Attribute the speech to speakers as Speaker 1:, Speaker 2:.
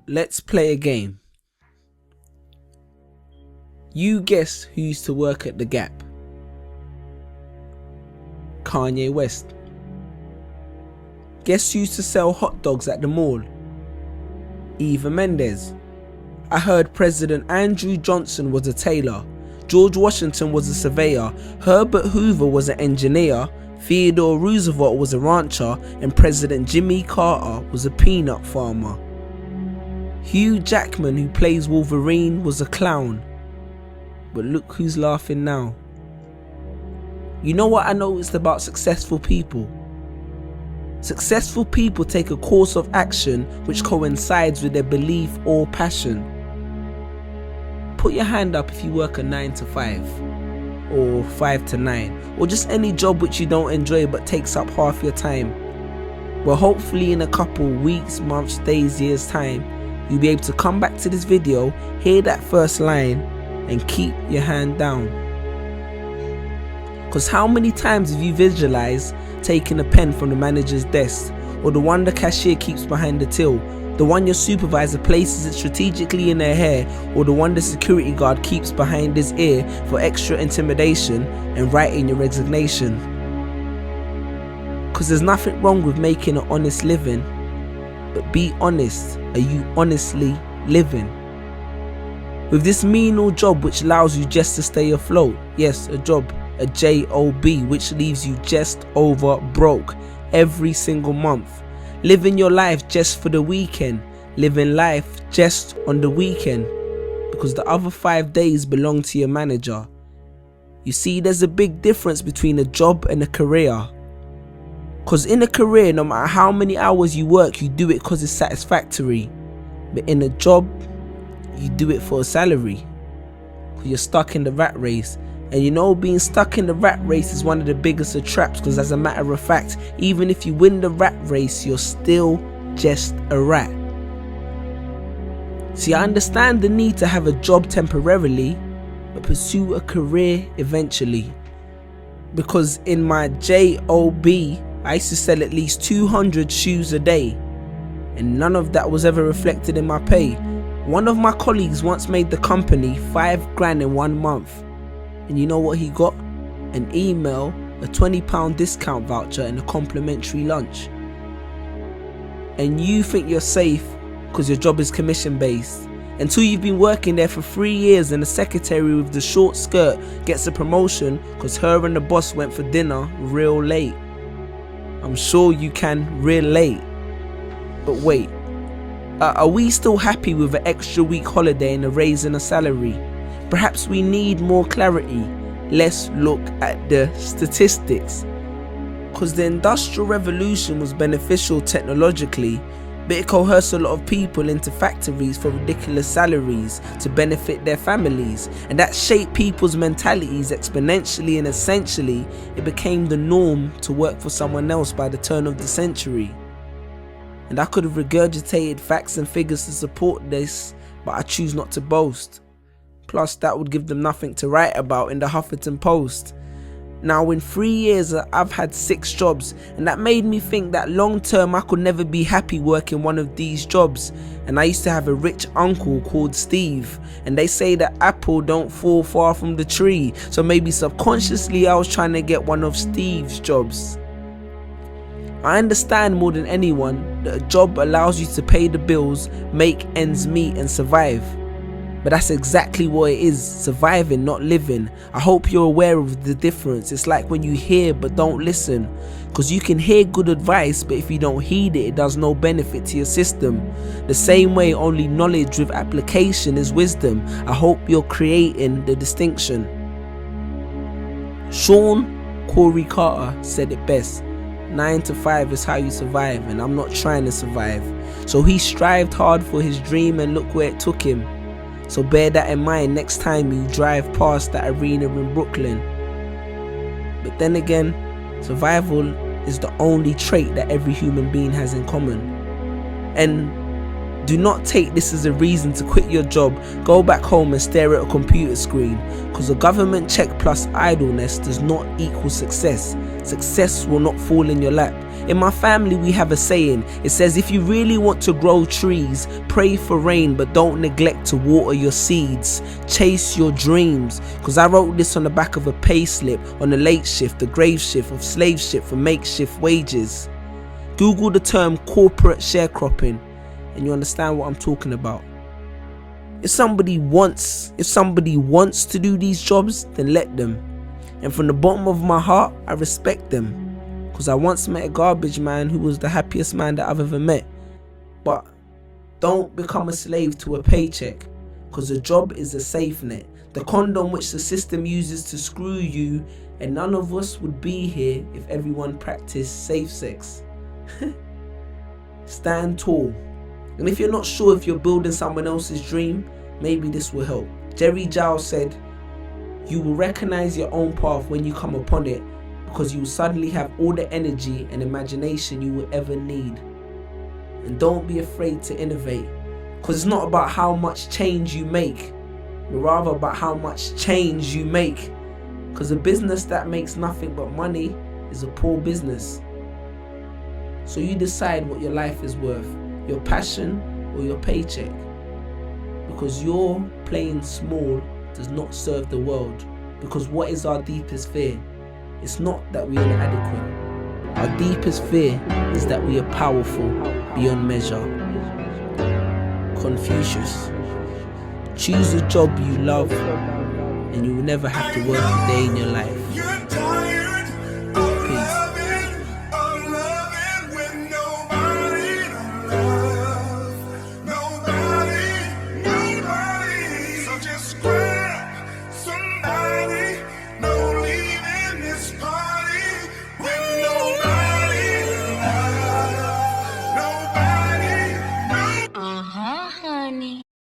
Speaker 1: let's play a game. You guess who used to work at the Gap? Kanye West. Guess who used to sell hot dogs at the mall? Eva Mendes. I heard President Andrew Johnson was a tailor, George Washington was a surveyor, Herbert Hoover was an engineer, Theodore Roosevelt was a rancher, and President Jimmy Carter was a peanut farmer. Hugh Jackman, who plays Wolverine, was a clown. But look who's laughing now. You know what I noticed about successful people? Successful people take a course of action which coincides with their belief or passion. Put your hand up if you work a 9 to 5 or 5 to 9 or just any job which you don't enjoy but takes up half your time. Well, hopefully in a couple weeks, months, days, years time, you'll be able to come back to this video, hear that first line and keep your hand down. Because how many times have you visualized taking a pen from the manager's desk, or the one the cashier keeps behind the till, the one your supervisor places it strategically in their hair, or the one the security guard keeps behind his ear for extra intimidation, and writing your resignation? Because there's nothing wrong with making an honest living, but be honest, are you honestly living? With this menial job which allows you just to stay afloat, yes, a job, a job, which leaves you just over broke every single month, living your life just for the weekend, living life just on the weekend because the other 5 days belong to your manager. You see, there's a big difference between a job and a career. Because in a career, no matter how many hours you work, you do it because it's satisfactory. But in a job, you do it for a salary. You're stuck in the rat race. And you know, being stuck in the rat race is one of the biggest of traps, because as a matter of fact, even if you win the rat race, you're still just a rat. See, I understand the need to have a job temporarily, but pursue a career eventually. Because in my job, I used to sell at least 200 shoes a day, and none of that was ever reflected in my pay. One of my colleagues once made the company $5,000 in 1 month. And you know what he got? An email, a £20 discount voucher and a complimentary lunch. And you think you're safe because your job is commission based, until you've been working there for 3 years and the secretary with the short skirt gets a promotion because her and the boss went for dinner real late. I'm sure you can relate. But wait, are we still happy with an extra week holiday and a raise in a salary? Perhaps we need more clarity. Let's look at the statistics. Because the Industrial Revolution was beneficial technologically, but it coerced a lot of people into factories for ridiculous salaries to benefit their families, and that shaped people's mentalities exponentially, and essentially it became the norm to work for someone else by the turn of the century. And I could have regurgitated facts and figures to support this, but I choose not to boast. Plus, that would give them nothing to write about in the Huffington Post. Now, in 3 years, I've had 6 jobs, and that made me think that long term I could never be happy working one of these jobs. And I used to have a rich uncle called Steve, and they say that apple don't fall far from the tree, so maybe subconsciously I was trying to get one of Steve's jobs. I understand more than anyone that a job allows you to pay the bills, make ends meet and survive. But that's exactly what it is, surviving, not living. I hope you're aware of the difference. It's like when you hear but don't listen. Because you can hear good advice, but if you don't heed it, it does no benefit to your system. The same way only knowledge with application is wisdom. I hope you're creating the distinction. Sean Corey Carter said it best. 9 to 5 is how you survive, and I'm not trying to survive. So he strived hard for his dream, and look where it took him. So bear that in mind next time you drive past that arena in Brooklyn. But then again, survival is the only trait that every human being has in common. And do not take this as a reason to quit your job, go back home and stare at a computer screen, because a government check plus idleness does not equal success. Success will not fall in your lap. In my family we have a saying. It says, if you really want to grow trees, pray for rain but don't neglect to water your seeds. Chase your dreams. Because I wrote this on the back of a pay slip, on the late shift, the grave shift of slave ship for makeshift wages. Google the term corporate sharecropping and you understand what I'm talking about. If somebody wants to do these jobs, then let them. And from the bottom of my heart, I respect them. Because I once met a garbage man who was the happiest man that I've ever met. But don't become a slave to a paycheck. Because a job is a safe net. The condom which the system uses to screw you, and none of us would be here if everyone practiced safe sex. Stand tall. And if you're not sure if you're building someone else's dream, maybe this will help. Jerry Giles said, you will recognize your own path when you come upon it, because you will suddenly have all the energy and imagination you will ever need. And don't be afraid to innovate, because it's not about how much change you make, but rather about how much change you make. Because a business that makes nothing but money is a poor business. So you decide what your life is worth, your passion or your paycheck. Because your playing small does not serve the world. Because what is our deepest fear? It's not that we are inadequate. Our deepest fear is that we are powerful beyond measure. Confucius. Choose a job you love and you will never have to work a day in your life.